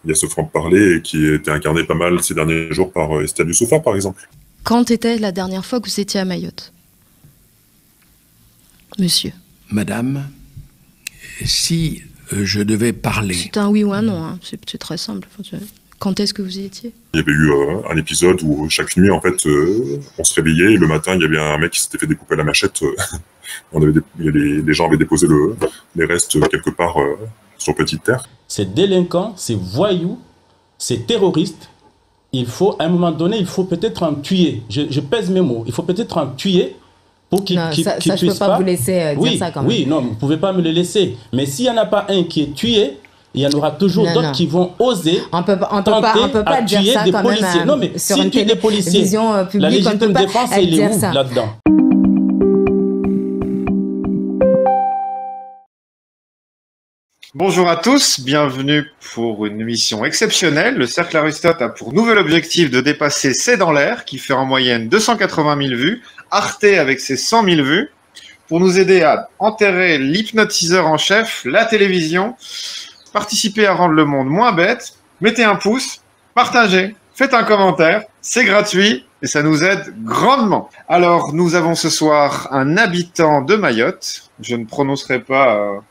il y a ce franc-parler qui était incarné pas mal ces derniers jours par Estelle Youssouffa, par exemple. Quand était la dernière fois que vous étiez à Mayotte, monsieur? Madame, si je devais parler... C'est un oui ou un non, hein. C'est très simple. Quand est-ce que vous y étiez? Il y avait eu un épisode où chaque nuit, en fait, on se réveillait et le matin, il y avait un mec qui s'était fait découper à la machette. Les gens avaient déposé les restes quelque part sur petite terre. C'est délinquant, c'est voyou, c'est terroriste. Il faut, à un moment donné, il faut peut-être en tuer. Je pèse mes mots. Il faut peut-être en tuer pour qu'il puisse pas... je peux pas vous laisser dire ça quand même. Oui, non, vous ne pouvez pas me le laisser. Mais s'il n'y en a pas un qui est tué, il y en aura toujours d'autres qui vont oser on peut pas dire tuer ça des quand policiers. même Non, mais sur si une tu es des policiers, publique, la légitime on peut pas défense, il est dire où ça là-dedans? Bonjour à tous, bienvenue pour une émission exceptionnelle. Le Cercle Aristote a pour nouvel objectif de dépasser C'est dans l'air, qui fait en moyenne 280 000 vues, Arte avec ses 100 000 vues, pour nous aider à enterrer l'hypnotiseur en chef, la télévision. Participez à rendre le monde moins bête, mettez un pouce, partagez, faites un commentaire, c'est gratuit et ça nous aide grandement. Alors, nous avons ce soir un habitant de Mayotte, je ne prononcerai pas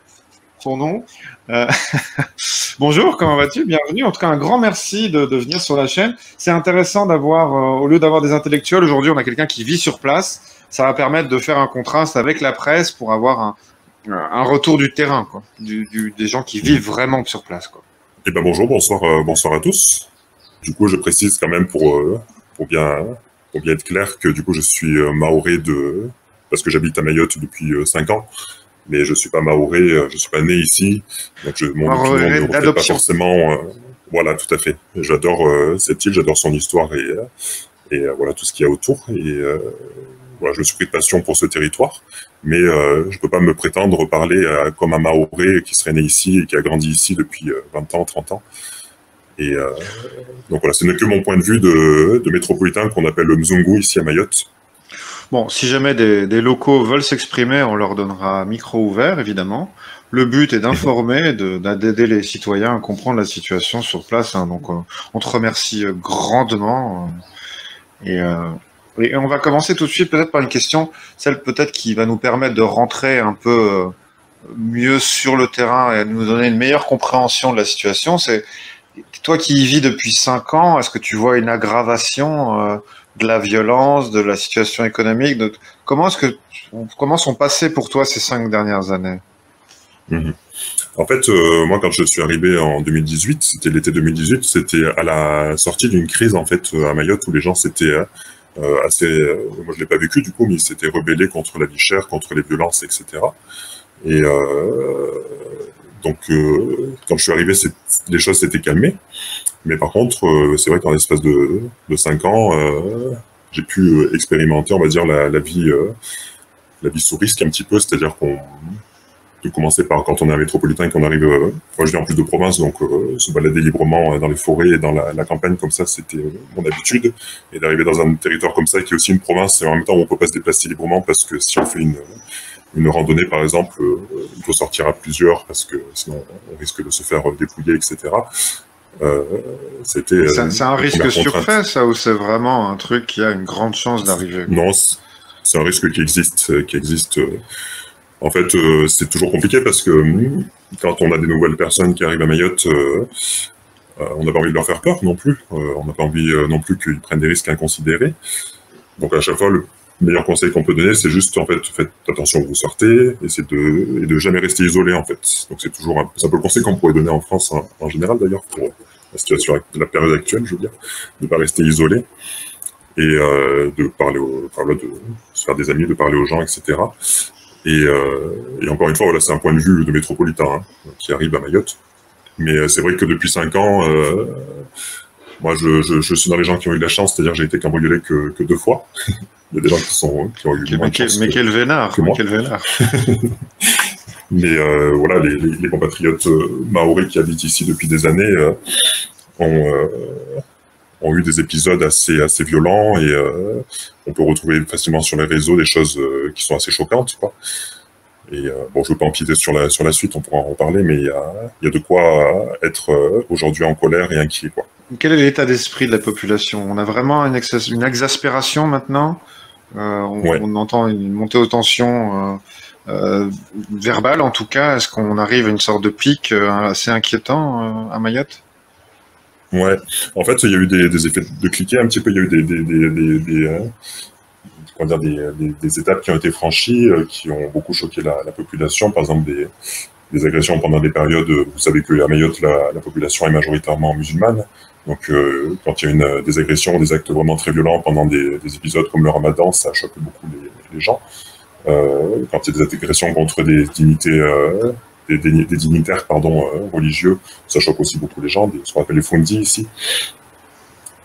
son nom. Bonjour, comment vas-tu? Bienvenue. En tout cas, un grand merci de venir sur la chaîne. C'est intéressant d'avoir, au lieu d'avoir des intellectuels, aujourd'hui, on a quelqu'un qui vit sur place. Ça va permettre de faire un contraste avec la presse pour avoir un retour du terrain, quoi, des gens qui vivent vraiment sur place, quoi. Eh ben bonjour, bonsoir à tous. Du coup, je précise quand même pour bien être clair que du coup, je suis mahorais parce que j'habite à Mayotte depuis 5 ans. Mais je suis pas mahorais, je suis pas né ici, donc mon opinion ne reflète pas forcément. Voilà, tout à fait. J'adore cette île, j'adore son histoire et voilà tout ce qu'il y a autour. Et voilà, je me suis pris de passion pour ce territoire, mais je peux pas me prétendre parler comme un mahorais qui serait né ici et qui a grandi ici depuis 20 ans, 30 ans. Et donc voilà, ce n'est que mon point de vue de métropolitain qu'on appelle le Mzungu ici à Mayotte. Bon, si jamais des locaux veulent s'exprimer, on leur donnera micro ouvert, évidemment. Le but est d'informer, d'aider les citoyens à comprendre la situation sur place, hein. Donc, on te remercie grandement. Et on va commencer tout de suite peut-être par une question, celle peut-être qui va nous permettre de rentrer un peu mieux sur le terrain et nous donner une meilleure compréhension de la situation. C'est toi qui y vis depuis 5 ans, est-ce que tu vois une aggravation de la violence, de la situation économique, comment sont passées pour toi ces 5 dernières années? En fait, moi, quand je suis arrivé en 2018, c'était l'été 2018, c'était à la sortie d'une crise, en fait, à Mayotte, où les gens s'étaient assez... moi, je l'ai pas vécu, du coup, mais ils s'étaient rebellés contre la vie chère, contre les violences, etc. Et donc, quand je suis arrivé, les choses s'étaient calmées. Mais par contre, c'est vrai qu'en l'espace de 5 ans, j'ai pu expérimenter, on va dire, la vie sous risque un petit peu, c'est-à-dire de commencer par quand on est un métropolitain, qu'on arrive, moi je viens en plus de province, donc se balader librement dans les forêts et dans la campagne comme ça, c'était mon habitude. Et d'arriver dans un territoire comme ça, qui est aussi une province, et en même temps où on peut pas se déplacer librement, parce que si on fait une randonnée, par exemple, il faut sortir à plusieurs, parce que sinon on risque de se faire dépouiller, etc. C'est un risque surfait, ça, ou c'est vraiment un truc qui a une grande chance d'arriver? Non, c'est un risque qui existe. En fait, c'est toujours compliqué parce que quand on a des nouvelles personnes qui arrivent à Mayotte, on n'a pas envie de leur faire peur non plus. On n'a pas envie non plus qu'ils prennent des risques inconsidérés. Donc à chaque fois, le meilleur conseil qu'on peut donner, c'est juste, en fait, faites attention où vous sortez, et de jamais rester isolé, en fait. Donc c'est toujours un peu le conseil qu'on pourrait donner en France, en général d'ailleurs, pour la situation, la période actuelle, je veux dire, de ne pas rester isolé, et de parler de se faire des amis, de parler aux gens, etc. Et encore une fois, voilà, c'est un point de vue de métropolitain, hein, qui arrive à Mayotte. Mais c'est vrai que depuis 5 ans, moi, je suis dans les gens qui ont eu de la chance, c'est-à-dire que j'ai été cambriolé que 2 fois. Il y a des gens qui ont eu moins de chance. Mais quel vénard, quel vénard. Mais voilà, les compatriotes mahorais qui habitent ici depuis des années ont eu des épisodes assez violents, et on peut retrouver facilement sur les réseaux des choses qui sont assez choquantes, quoi. Et bon, je ne veux pas empiéter sur la suite, on pourra en reparler, mais il y a de quoi être aujourd'hui en colère et inquiet, quoi. Quel est l'état d'esprit de la population? On a vraiment une exaspération maintenant. On entend une montée aux tensions verbale, en tout cas. Est-ce qu'on arrive à une sorte de pic assez inquiétant à Mayotte? Ouais, en fait, il y a eu des effets de cliquet un petit peu. Il y a eu des étapes qui ont été franchies, qui ont beaucoup choqué la population. Par exemple, des agressions pendant des périodes. Vous savez qu'à Mayotte, la population est majoritairement musulmane. Donc, quand il y a des agressions, des actes vraiment très violents pendant des épisodes comme le Ramadan, ça choque beaucoup les gens. Quand il y a des agressions contre des dignités, des dignitaires, religieux, ça choque aussi beaucoup les gens. Ce qu'on appelle les fundis ici.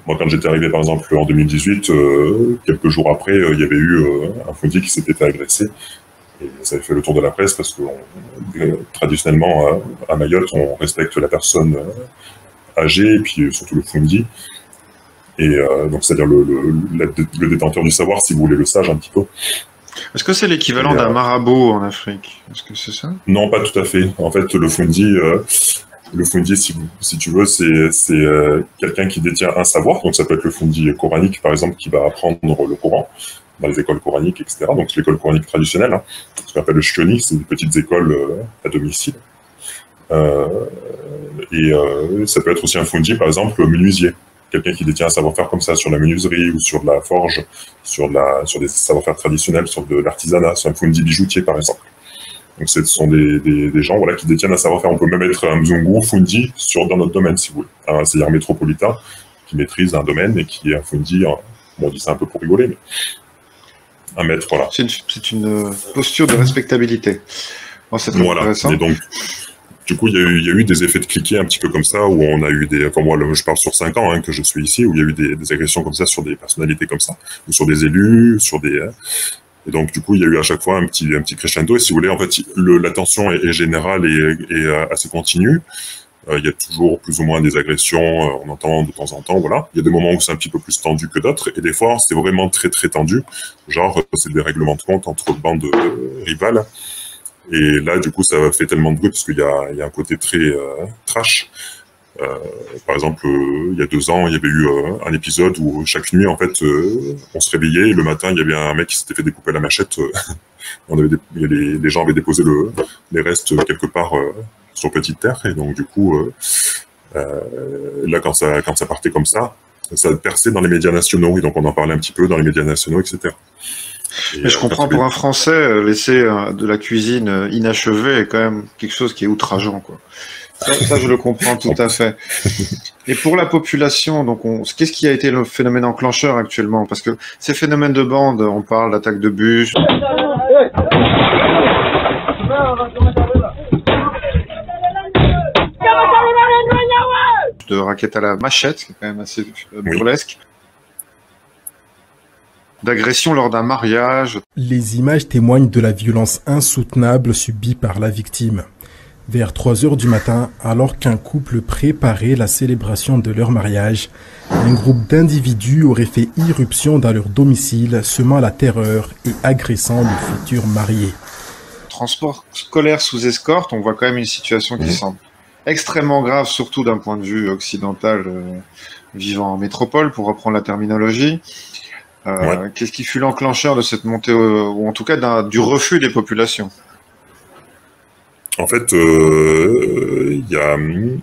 Moi, quand j'étais arrivé, par exemple, en 2018, quelques jours après, il y avait eu un fundi qui s'était fait agresser. Et ça avait fait le tour de la presse parce que traditionnellement, à Mayotte, on respecte la personne âgée et puis surtout le fundi. Et donc, c'est-à-dire le détenteur du savoir, si vous voulez, le sage un petit peu. Est-ce que c'est l'équivalent d'un marabout en Afrique? Est-ce que c'est ça? Non, pas tout à fait. En fait, le fundi, si tu veux, c'est quelqu'un qui détient un savoir. Donc, ça peut être le fundi coranique, par exemple, qui va apprendre le Coran dans les écoles coraniques, etc. Donc, l'école coranique traditionnelle, hein, ce qu'on appelle le shioni, c'est des petites écoles à domicile. Et ça peut être aussi un fundi, par exemple, menuisier. Quelqu'un qui détient un savoir-faire comme ça sur la menuiserie ou sur de la forge, sur des savoir-faire traditionnels, sur de l'artisanat, sur un fundi bijoutier, par exemple. Donc, ce sont des gens qui détiennent un savoir-faire. On peut même être un mzungu, fundi, dans notre domaine, si vous voulez. C'est-à-dire un métropolitain qui maîtrise un domaine et qui est un fundi, on dit ça un peu pour rigoler, mais un maître, voilà. C'est une posture de respectabilité. Bon, c'est très intéressant. Et donc, du coup, il y a eu des effets de cliquet un petit peu comme ça, où on a eu moi, je parle sur 5 ans que je suis ici, où il y a eu des agressions comme ça sur des personnalités comme ça, ou sur des élus, et donc, du coup, il y a eu à chaque fois un petit crescendo. Et si vous voulez, en fait, la tension est générale et assez continue. Il y a toujours plus ou moins des agressions, on entend de temps en temps, voilà. Il y a des moments où c'est un petit peu plus tendu que d'autres, et des fois, c'est vraiment très, très tendu. Genre, c'est des règlements de compte entre bandes rivales. Et là, du coup, ça fait tellement de bruit parce qu'il y a un côté très trash. Par exemple, il y a 2 ans, il y avait eu un épisode où chaque nuit, en fait, on se réveillait et le matin, il y avait un mec qui s'était fait découper à la machette. Les gens avaient déposé les restes quelque part sur petite terre. Et donc, du coup, là, quand ça partait comme ça perçait dans les médias nationaux. Et donc, on en parlait un petit peu dans les médias nationaux, etc. Mais je comprends, pour un Français, laisser de la cuisine inachevée est quand même quelque chose qui est outrageant, quoi. Ça, je le comprends tout à fait. Et pour la population, donc, qu'est-ce qui a été le phénomène enclencheur actuellement? Parce que ces phénomènes de bande, on parle d'attaques de bus, de raquettes à la machette, qui est quand même assez burlesque, d'agression lors d'un mariage. Les images témoignent de la violence insoutenable subie par la victime. Vers 3 heures du matin, alors qu'un couple préparait la célébration de leur mariage, un groupe d'individus aurait fait irruption dans leur domicile, semant la terreur et agressant le futur marié. Transport scolaire sous escorte, on voit quand même une situation qui semble extrêmement grave, surtout d'un point de vue occidental, vivant en métropole, pour reprendre la terminologie. Qu'est-ce qui fut l'enclencheur de cette montée, ou en tout cas du refus des populations? En fait, il y a eu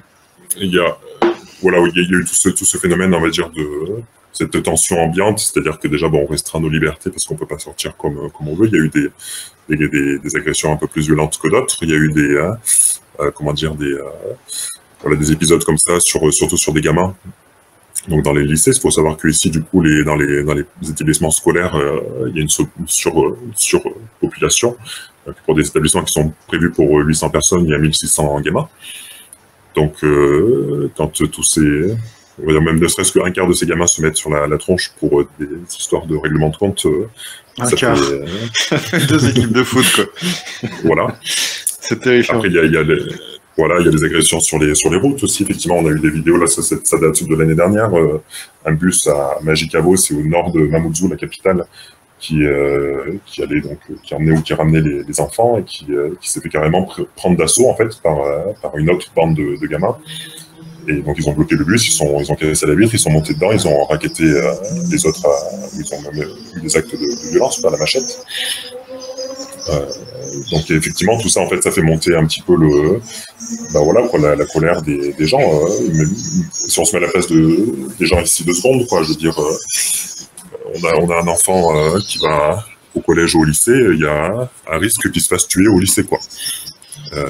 tout ce phénomène, on va dire, de cette tension ambiante, c'est-à-dire que déjà, on restreint nos libertés parce qu'on peut pas sortir comme on veut. Il y a eu des agressions un peu plus violentes que d'autres. Il y a eu des épisodes comme ça, surtout sur des gamins. Donc dans les lycées, il faut savoir que ici, du coup, dans les établissements scolaires, il y a une surpopulation. Pour des établissements qui sont prévus pour 800 personnes, il y a 1600 gamins. Donc, quand on va dire même ne serait-ce qu'un quart de ces gamins se mettent sur la tronche pour des histoires de règlement de compte, un quart. Ça fait 2 équipes de foot, quoi. Voilà. C'est terrifiant. Après, il y a des agressions sur les routes aussi. Effectivement, on a eu des vidéos, là, ça date de l'année dernière. Un bus à Majicavo, c'est au nord de Mamoudzou, la capitale, qui emmenait ou qui ramenait les enfants et qui s'est fait carrément prendre d'assaut en fait par une autre bande de gamins. Et donc ils ont bloqué le bus, ils ont cassé la vitre, ils sont montés dedans, ils ont raquetté les autres, ils ont même eu des actes de violence par la machette. Donc effectivement tout ça en fait ça fait monter un petit peu la colère des gens. Si on se met à la place des gens ici 2 secondes, quoi, je veux dire, on a un enfant qui va au collège ou au lycée, il y a un risque qu'il se fasse tuer au lycée, quoi.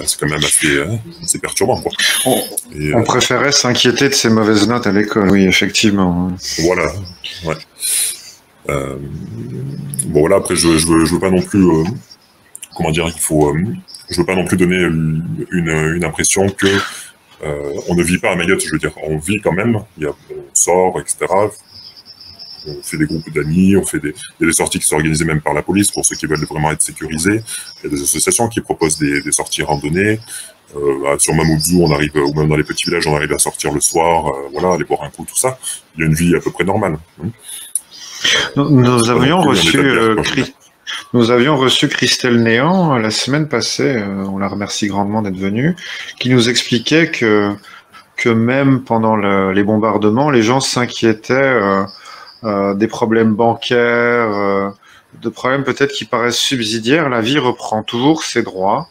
C'est quand même assez perturbant, quoi. On préférait s'inquiéter de ces mauvaises notes à l'école, oui, effectivement. Voilà, ouais. Bon, voilà, après, je veux pas non plus... comment dire, je veux pas non plus donner une impression que on ne vit pas à Mayotte, je veux dire, on vit quand même, on sort, etc., on fait des groupes d'amis, il y a des sorties qui sont organisées même par la police pour ceux qui veulent vraiment être sécurisés. Il y a des associations qui proposent des sorties randonnées. Sur Mamoudzou, on arrive, ou même dans les petits villages, on arrive à sortir le soir, voilà, aller boire un coup, tout ça. Il y a une vie à peu près normale. Nous avions reçu Christelle Néant la semaine passée, on la remercie grandement d'être venue, qui nous expliquait que même pendant les bombardements, les gens s'inquiétaient des problèmes bancaires, de problèmes peut-être qui paraissent subsidiaires. La vie reprend toujours ses droits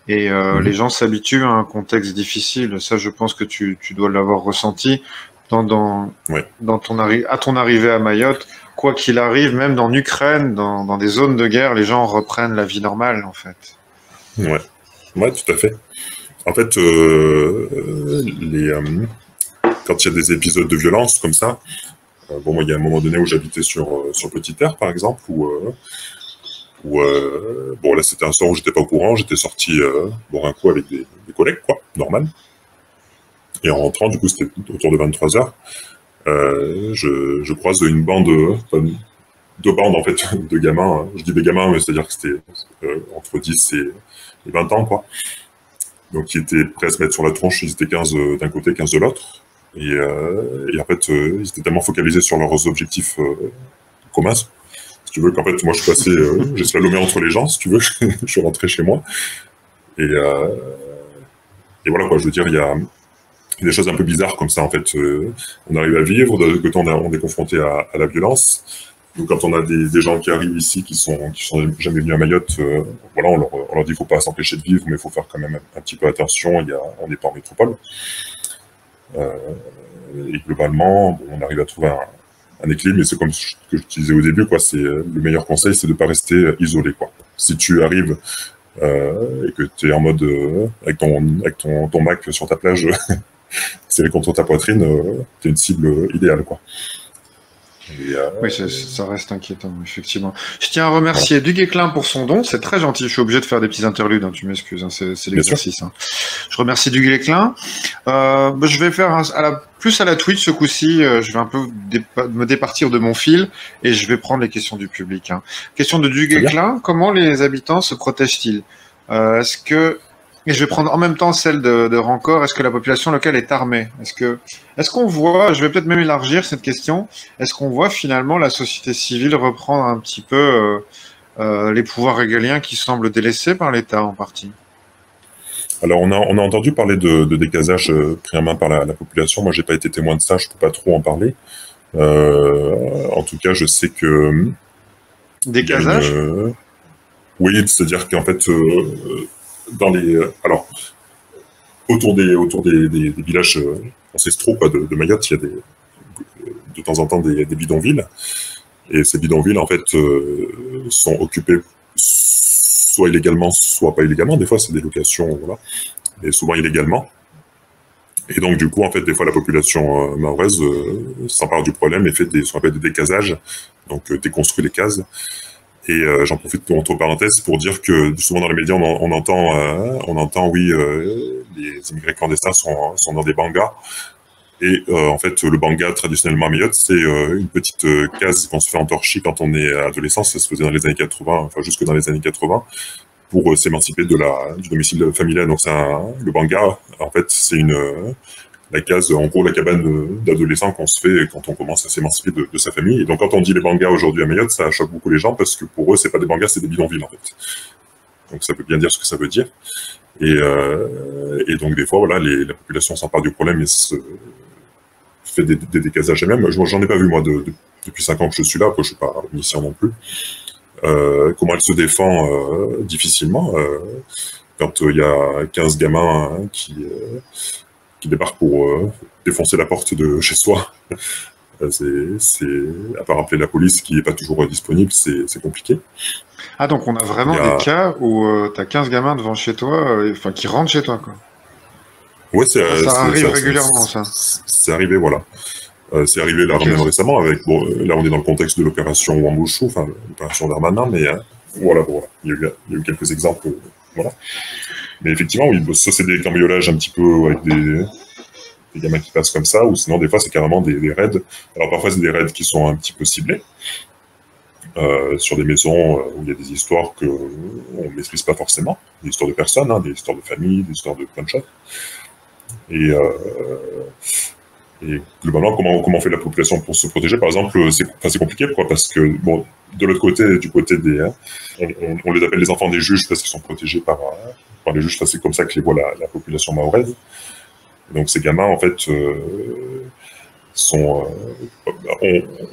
et les gens s'habituent à un contexte difficile. Ça, je pense que tu dois l'avoir ressenti à ton arrivée à Mayotte. Quoi qu'il arrive, même dans l'Ukraine, dans des zones de guerre, les gens reprennent la vie normale, en fait. Ouais, tout à fait. En fait, quand il y a des épisodes de violence comme ça, moi, il y a un moment donné où j'habitais sur Petite Terre, par exemple, où là, c'était un soir où j'étais pas au courant, j'étais sorti boire un coup avec des collègues, quoi, normal. Et en rentrant, du coup, c'était autour de 23h, je croise une bande, deux bandes, en fait, de gamins. Je dis des gamins, mais c'est-à-dire que c'était entre 10 et 20 ans, quoi. Donc, qui étaient prêts à se mettre sur la tronche, ils étaient 15 d'un côté, 15 de l'autre. Et en fait, ils étaient tellement focalisés sur leurs objectifs communs, si tu veux, qu'en fait, moi, je suis passé, j'ai slalomé entre les gens, si tu veux, je suis rentré chez moi. Et voilà, quoi, je veux dire, il y a des choses un peu bizarres comme ça, en fait. On arrive à vivre, de côté, on est confronté à la violence. Donc, quand on a des gens qui arrivent ici, qui sont jamais venus à Mayotte, voilà, on leur dit qu'il ne faut pas s'empêcher de vivre, mais il faut faire quand même un petit peu attention, on n'est pas en métropole. Et globalement, on arrive à trouver un équilibre, mais c'est comme ce que je disais au début, quoi. C'est le meilleur conseil, c'est de ne pas rester isolé, quoi. Si tu arrives et que tu es en mode avec ton Mac sur ta plage, serré contre ta poitrine, tu es une cible idéale, quoi. Oui, ça reste inquiétant, effectivement. Je tiens à remercier Duguay-Clin pour son don, c'est très gentil, je suis obligé de faire des petits interludes, hein, tu m'excuses, hein, c'est l'exercice. Hein. Je remercie Duguay-Clin. Je vais faire plus à la Twitch ce coup-ci, je vais un peu me départir de mon fil et je vais prendre les questions du public. Hein. Question de Duguay-Clin, comment les habitants se protègent-ils? Et je vais prendre en même temps celle de Rancor. Est-ce que la population locale est armée? Est-ce qu'on voit, je vais peut-être même élargir cette question, est-ce qu'on voit finalement la société civile reprendre un petit peu les pouvoirs régaliens qui semblent délaissés par l'État en partie? Alors, on a entendu parler de décasage pris en main par la population. Moi, j'ai pas été témoin de ça, je peux pas trop en parler. En tout cas, je sais que... Décasage? Oui, c'est-à-dire qu'en fait... alors, autour des villages ancestraux, quoi, de Mayotte, il y a de temps en temps des bidonvilles. Et ces bidonvilles, en fait, sont occupés soit illégalement, soit pas illégalement. Des fois, c'est des locations, voilà. Mais souvent illégalement. Et donc, du coup, en fait, des fois, la population mahoraise s'empare du problème et fait ce qu'on appelle des décasages. Donc, déconstruit les cases. Et j'en profite entre parenthèses pour dire que souvent dans les médias, on entend, oui, les immigrés clandestins sont dans des bangas. Et en fait, le banga, traditionnellement à Mayotte, c'est une petite case qu'on se fait entorcher quand on est adolescent. Ça se faisait dans les années 80, enfin jusque dans les années 80, pour s'émanciper du domicile familial. Donc le banga, en fait, c'est la case, en gros, la cabane d'adolescent qu'on se fait quand on commence à s'émanciper de sa famille. Et donc, quand on dit les bangas aujourd'hui à Mayotte, ça choque beaucoup les gens parce que pour eux, c'est pas des bangas, c'est des bidonvilles, en fait. Donc, ça veut bien dire ce que ça veut dire. Et donc, des fois, voilà, la population s'empare du problème et se fait des décasages elle-même. J'en ai pas vu, moi, depuis 5 ans que je suis là, après, je suis pas omniscient non plus. Comment elle se défend difficilement quand il y a 15 gamins qui débarquent pour défoncer la porte de chez soi. À part appeler la police qui n'est pas toujours disponible, c'est compliqué. Ah, donc on a vraiment des cas où tu as 15 gamins devant chez toi, enfin qui rentrent chez toi, quoi. Ouais, ça arrive régulièrement, ça. C'est arrivé, voilà. C'est arrivé là, même récemment, avec, bon, là on est dans le contexte de l'opération Wambushu, enfin l'opération Darmanin, mais voilà, il y a eu quelques exemples, voilà. Mais effectivement, oui, ça c'est des cambriolages un petit peu avec des gamins qui passent comme ça, ou sinon des fois c'est carrément des raids. Alors parfois c'est des raids qui sont un petit peu ciblés, sur des maisons où il y a des histoires qu'on ne maîtrise pas forcément, des histoires de personnes, hein, des histoires de famille, des histoires de plein de choses. Et globalement, comment fait la population pour se protéger? Par exemple, c'est compliqué, quoi, parce que, bon, de l'autre côté, du côté des... on les appelle les enfants des juges parce qu'ils sont protégés par les juges, c'est comme ça que les voit la population mahoraise. Donc ces gamins, en fait,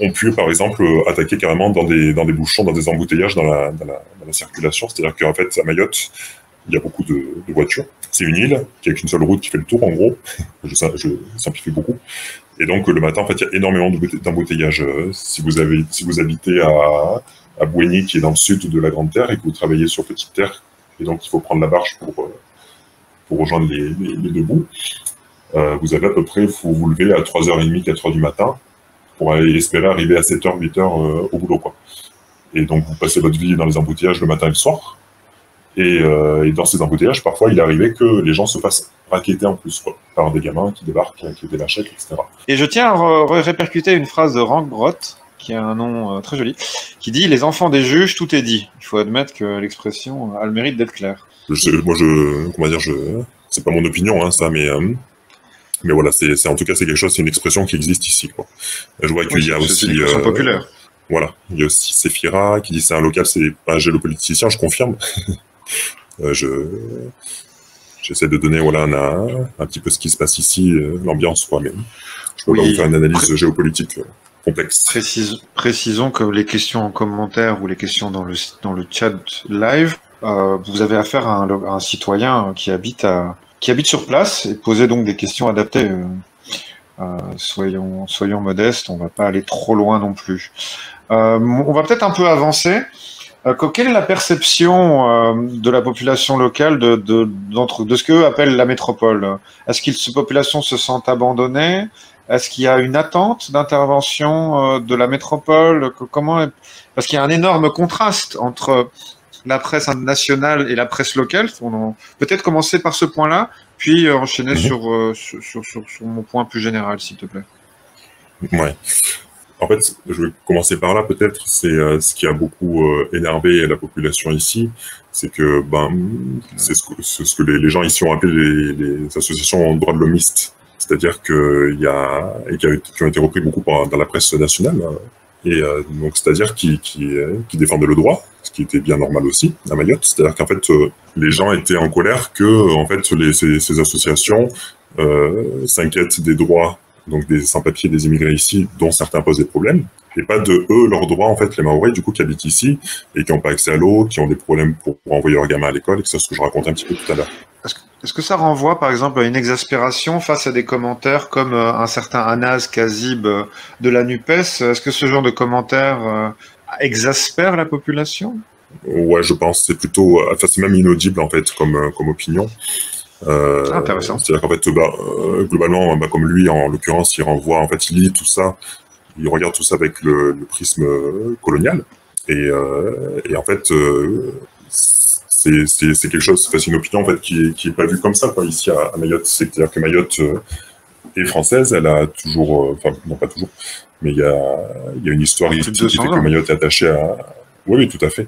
ont pu, par exemple, attaquer carrément dans des bouchons, dans des embouteillages dans la circulation. C'est-à-dire qu'en fait, à Mayotte, il y a beaucoup de voitures. C'est une île qui a qu'une seule route qui fait le tour, en gros. Je simplifie beaucoup. Et donc, le matin, en fait, il y a énormément d'embouteillages. Si vous habitez à Bouéni, qui est dans le sud de la Grande Terre, et que vous travaillez sur Petite Terre, et donc il faut prendre la barge pour rejoindre les deux bouts, vous avez à peu près, faut vous lever à 3h30, 4h du matin, pour espérer arriver à 7h, 8h au boulot, quoi. Et donc, vous passez votre vie dans les embouteillages le matin et le soir. Et dans ces embouteillages, parfois, il est arrivé que les gens se fassent racketter en plus, quoi, par des gamins qui débarquent, qui ont des chèques, etc. Et je tiens à répercuter une phrase de Rank Brot, qui a un nom très joli, qui dit « Les enfants des juges, tout est dit ». Il faut admettre que l'expression a le mérite d'être claire. C'est pas mon opinion, hein, ça, mais voilà, en tout cas, c'est quelque chose, c'est une expression qui existe ici, quoi. Je vois qu'il y a aussi... C'est une expression populaire. Voilà, il y a aussi Séphira qui dit c'est un local, c'est pas un géopoliticien, je confirme. J'essaie de donner un petit peu ce qui se passe ici, l'ambiance, quoi, mais je peux pas vous faire une analyse géopolitique complexe. Précisons que les questions en commentaire ou les questions dans le chat live, vous avez affaire à un citoyen qui habite sur place et posez donc des questions adaptées. Soyons modestes, on va pas aller trop loin non plus. On va peut-être un peu avancer. Quelle est la perception de la population locale de ce qu'eux appellent la métropole? Est-ce que ces populations se sentent abandonnées? Est-ce qu'il y a une attente d'intervention de la métropole? Parce qu'il y a un énorme contraste entre la presse nationale et la presse locale. Peut-être commencer par ce point-là, puis enchaîner sur mon point plus général, s'il te plaît. Ouais. En fait, je vais commencer par là, peut-être. C'est ce qui a beaucoup énervé la population ici, c'est que c'est ce que les gens ici ont appelé les associations en droit de l'homiste. C'est-à-dire qui ont été repris beaucoup dans la presse nationale. Donc, c'est-à-dire qui défendaient le droit, ce qui était bien normal aussi à Mayotte. C'est-à-dire qu'en fait, les gens étaient en colère que, en fait, ces associations s'inquiètent des droits, donc des sans-papiers, des immigrés ici, dont certains posent des problèmes, et pas de eux, leurs droits, en fait, les Mahorais, du coup, qui habitent ici, et qui n'ont pas accès à l'eau, qui ont des problèmes pour envoyer leurs gamins à l'école, et c'est ce que je racontais un petit peu tout à l'heure. Est-ce que ça renvoie, par exemple, à une exaspération face à des commentaires comme un certain Anas Kazib de la NUPES? Est-ce que ce genre de commentaires exaspère la population? Ouais, je pense. C'est plutôt... c'est même inaudible, en fait, comme opinion. Intéressant. C'est-à-dire qu'en fait, globalement, comme lui, en l'occurrence, il lit tout ça, il regarde tout ça avec le prisme colonial. Et en fait... c'est quelque chose, c'est une opinion en fait qui est pas vue comme ça, quoi, ici à Mayotte. C'est-à-dire que Mayotte est française, elle a toujours, non pas toujours, mais il y a une histoire ici qui fait que Mayotte est attachée à... Oui, tout à fait.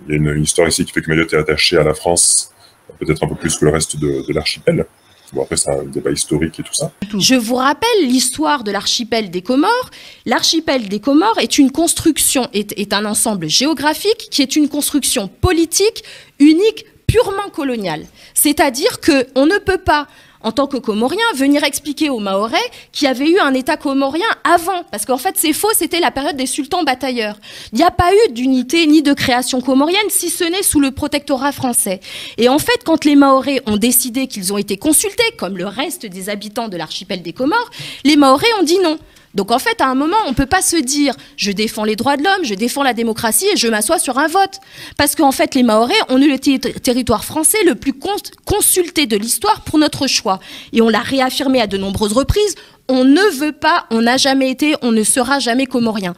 Il y a une histoire ici qui fait que Mayotte est attachée à la France, peut-être un peu plus que le reste de l'archipel. Bon, après, c'est un débat historique et tout ça. Je vous rappelle l'histoire de l'archipel des Comores. L'archipel des Comores est une construction, est un ensemble géographique qui est une construction politique unique, purement coloniale. C'est-à-dire qu'on ne peut pas, en tant que Comorien, venir expliquer aux Mahorais qu'il y avait eu un État comorien avant. Parce qu'en fait, c'est faux, c'était la période des sultans batailleurs. Il n'y a pas eu d'unité ni de création comorienne, si ce n'est sous le protectorat français. Et en fait, quand les Mahorais ont décidé qu'ils ont été consultés, comme le reste des habitants de l'archipel des Comores, les Mahorais ont dit non. Donc en fait, à un moment, on ne peut pas se dire « je défends les droits de l'homme, je défends la démocratie et je m'assois sur un vote ». Parce qu'en fait, les Mahorais ont eu le territoire français le plus consulté de l'histoire pour notre choix. Et on l'a réaffirmé à de nombreuses reprises, on ne veut pas, on n'a jamais été, on ne sera jamais comorien.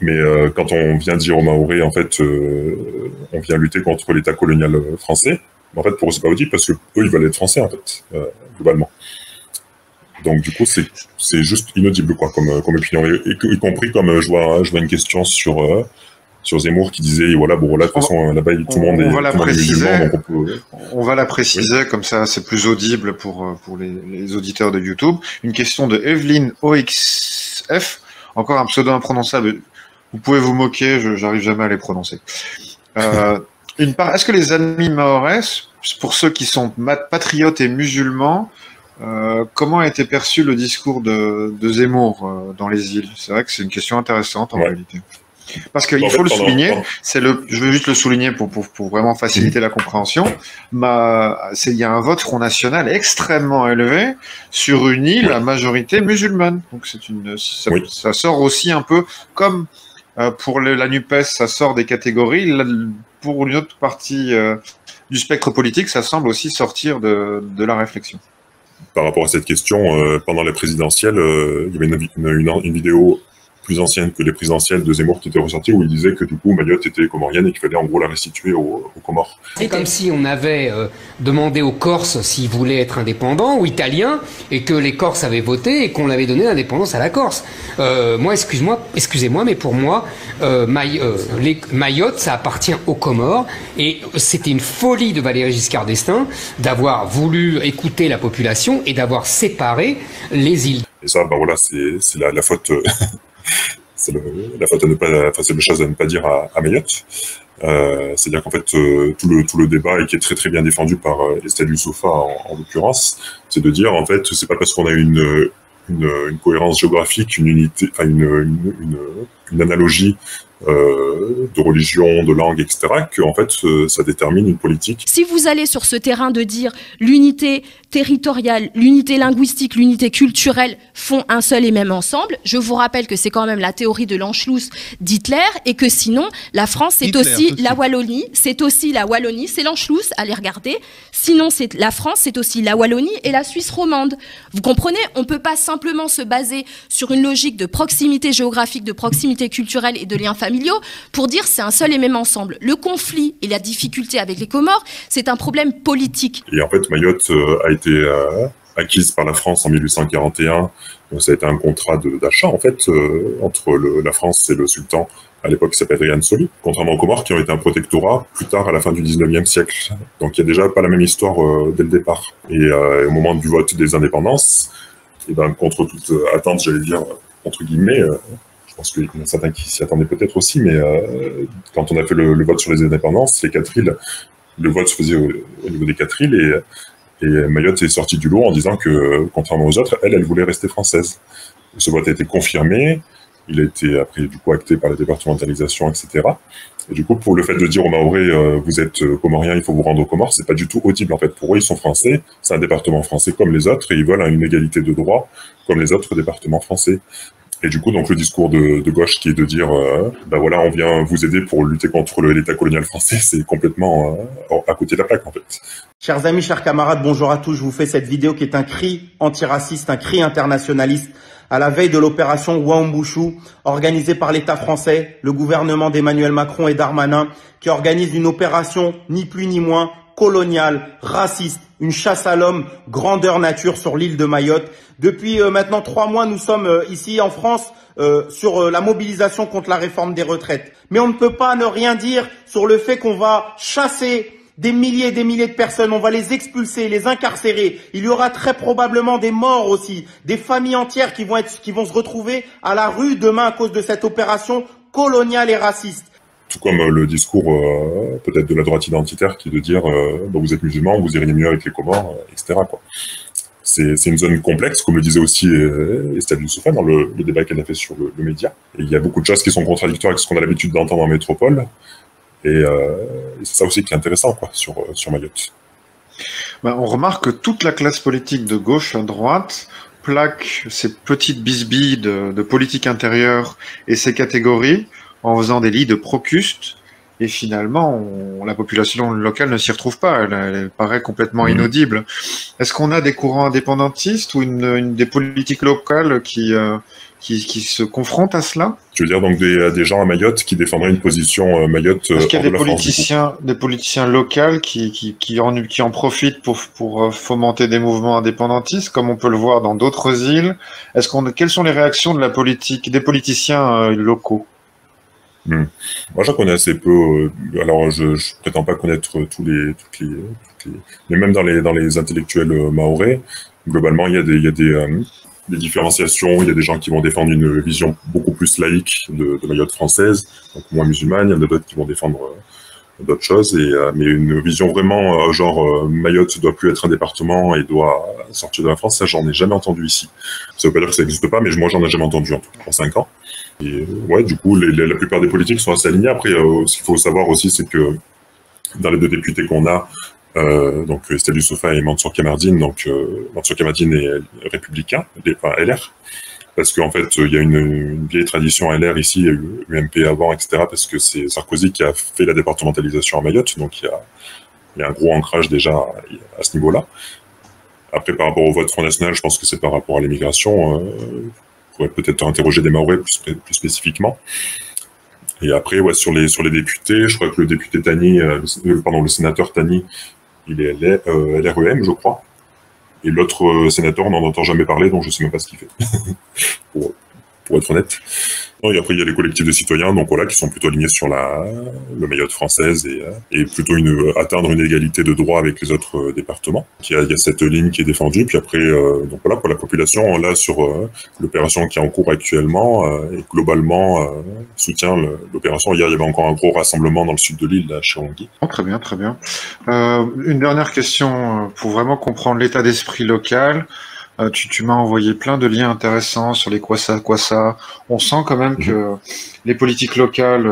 Mais quand on vient dire aux Mahorais, en fait, on vient lutter contre l'État colonial français, en fait, pour eux, c'est pas audible parce que eux, ils veulent être français, en fait, globalement. Donc du coup, c'est juste inaudible quoi, comme opinion, y compris comme je vois une question sur Zemmour qui disait voilà bon là de toute façon là-bas tout le monde est musulman, donc on va la préciser oui. Comme ça c'est plus audible pour les auditeurs de YouTube. Une question de Evelyne OXF, encore un pseudo imprononçable. Vous pouvez vous moquer, j'arrive jamais à les prononcer. Est-ce que les amis mahorais, pour ceux qui sont patriotes et musulmans, comment a été perçu le discours de Zemmour dans les îles? C'est vrai que c'est une question intéressante en réalité. Parce qu'il faut le souligner, je veux juste le souligner pour vraiment faciliter la compréhension. Il y a un vote Front National extrêmement élevé sur une île à majorité musulmane. Donc ça sort aussi un peu comme pour la NUPES, ça sort des catégories. Pour une autre partie du spectre politique, ça semble aussi sortir de la réflexion. Par rapport à cette question, pendant les présidentielles, il y avait une vidéo plus ancienne que les présidentielles de Zemmour qui était ressortie où il disait que du coup Mayotte était comorienne et qu'il fallait en gros la restituer aux Comores. C'est comme si on avait demandé aux Corses s'ils voulaient être indépendants ou italiens et que les Corses avaient voté et qu'on avait donné l'indépendance à la Corse. Moi, excusez-moi, mais pour moi, Mayotte, ça appartient aux Comores et c'était une folie de Valéry Giscard d'Estaing d'avoir voulu écouter la population et d'avoir séparé les îles. Et ça, ben voilà, c'est la faute. C'est la faute à ne pas, enfin c'est la chose à ne pas dire à Mayotte. C'est-à-dire qu'en fait tout le débat et qui est très très bien défendu par Estelle Youssoupha en l'occurrence, c'est de dire en fait c'est pas parce qu'on a une cohérence géographique, une unité, enfin une analogie de religion, de langue, etc., que en fait ça détermine une politique. Si vous allez sur ce terrain de dire l'unité territoriale, l'unité linguistique, l'unité culturelle font un seul et même ensemble, je vous rappelle que c'est quand même la théorie de l'Anschluss d'Hitler et que sinon la France c'est aussi la Wallonie, c'est l'Anschluss, allez regarder. Sinon la France c'est aussi la Wallonie et la Suisse romande. Vous comprenez, on peut pas simplement se baser sur une logique de proximité géographique, de proximité culturelle et de liens familiaux pour dire c'est un seul et même ensemble. Le conflit et la difficulté avec les Comores, c'est un problème politique. Et en fait, Mayotte a été acquise par la France en 1841. Donc ça a été un contrat d'achat en fait entre la France et le sultan à l'époque qui s'appelle Rian Soli, contrairement aux Comores qui ont été un protectorat plus tard à la fin du 19e siècle. Donc il y a déjà pas la même histoire dès le départ. Et au moment du vote des indépendances, et ben contre toute attente, j'allais dire entre guillemets. Je pense qu'il y en a certains qui s'y attendaient peut-être aussi, mais quand on a fait le vote sur les indépendances, les 4 îles, le vote se faisait au niveau des 4 îles et Mayotte est sortie du lot en disant que, contrairement aux autres, elle voulait rester française. Ce vote a été confirmé, il a été après du coup acté par la départementalisation, etc. Et du coup, pour le fait de dire aux Mahorais, vous êtes comoriens, il faut vous rendre aux Comores, c'est pas du tout audible en fait. Pour eux, ils sont français, c'est un département français comme les autres et ils veulent une égalité de droit comme les autres départements français. Et du coup, donc le discours de gauche qui est de dire, ben voilà, on vient vous aider pour lutter contre l'État colonial français, c'est complètement à côté de la plaque en fait. Chers amis, chers camarades, bonjour à tous. Je vous fais cette vidéo qui est un cri antiraciste, un cri internationaliste à la veille de l'opération Wuambushu organisée par l'État français, le gouvernement d'Emmanuel Macron et Darmanin, qui organise une opération ni plus ni moins coloniale, raciste, une chasse à l'homme grandeur nature sur l'île de Mayotte. Depuis maintenant 3 mois, nous sommes ici en France sur la mobilisation contre la réforme des retraites. Mais on ne peut pas ne rien dire sur le fait qu'on va chasser des milliers et des milliers de personnes, on va les expulser, les incarcérer. Il y aura très probablement des morts aussi, des familles entières qui vont se retrouver à la rue demain à cause de cette opération coloniale et raciste. Tout comme le discours peut-être de la droite identitaire qui est de dire vous êtes musulmans, vous iriez mieux avec les Comores, etc. quoi. C'est une zone complexe, comme le disait aussi Estelle Youssouffa dans le débat qu'elle a fait sur le média. Et il y a beaucoup de choses qui sont contradictoires avec ce qu'on a l'habitude d'entendre en métropole. Et c'est ça aussi qui est intéressant quoi, sur Mayotte. On remarque que toute la classe politique de gauche à droite plaque ces petites bisbilles de politique intérieure et ces catégories en faisant des lits de Procuste. Et finalement, la population locale ne s'y retrouve pas. Elle paraît complètement inaudible. Est-ce qu'on a des courants indépendantistes ou des politiques locales qui se confrontent à cela? Tu veux dire donc des gens à Mayotte qui défendraient une position Mayotte? Est-ce qu'il y a des politiciens locaux qui en profitent pour fomenter des mouvements indépendantistes, comme on peut le voir dans d'autres îles? Quelles sont les réactions de la politique des politiciens locaux? Moi, j'en connais assez peu. Alors, je prétends pas connaître toutes les, mais même dans les intellectuels mahorais, globalement, il y a des différenciations. Il y a des gens qui vont défendre une vision beaucoup plus laïque de Mayotte française, donc moins musulmane. Il y en a d'autres qui vont défendre d'autres choses. Mais une vision vraiment Mayotte doit plus être un département et doit sortir de la France, ça, j'en ai jamais entendu ici. Ça veut pas dire que ça n'existe pas, mais moi, j'en ai jamais entendu en tout cas en 5 ans. Et du coup, la plupart des politiques sont assez alignés. Après, ce qu'il faut savoir aussi, c'est que dans les 2 députés qu'on a, donc Estelle Youssouffa et Mansour Kamardine, donc Mansour Kamardine est républicain, LR, parce qu'en fait, il y a une vieille tradition à LR ici, UMP avant, etc., parce que c'est Sarkozy qui a fait la départementalisation à Mayotte, donc il y a un gros ancrage déjà à ce niveau-là. Après, par rapport au vote Front National, je pense que c'est par rapport à l'immigration. Pourrait peut-être interroger des Mahorais plus spécifiquement. Et après, sur les députés, je crois que le député Tani, le sénateur Tani, il est LREM, je crois. Et l'autre sénateur, on n'en entend jamais parler, donc je sais même pas ce qu'il fait. pour être honnête. Et après, il y a les collectifs de citoyens, donc voilà, qui sont plutôt alignés sur le Mayotte française et plutôt atteindre une égalité de droit avec les autres départements. Il y a cette ligne qui est défendue, puis après, donc voilà, pour la population, là, sur l'opération qui est en cours actuellement, et globalement, soutient l'opération. Hier, il y avait encore un gros rassemblement dans le sud de l'île, là, chez Hongui. Oh, très bien, très bien. Une dernière question, pour vraiment comprendre l'état d'esprit local. Tu m'as envoyé plein de liens intéressants sur les Kwassa. On sent quand même que les politiques locales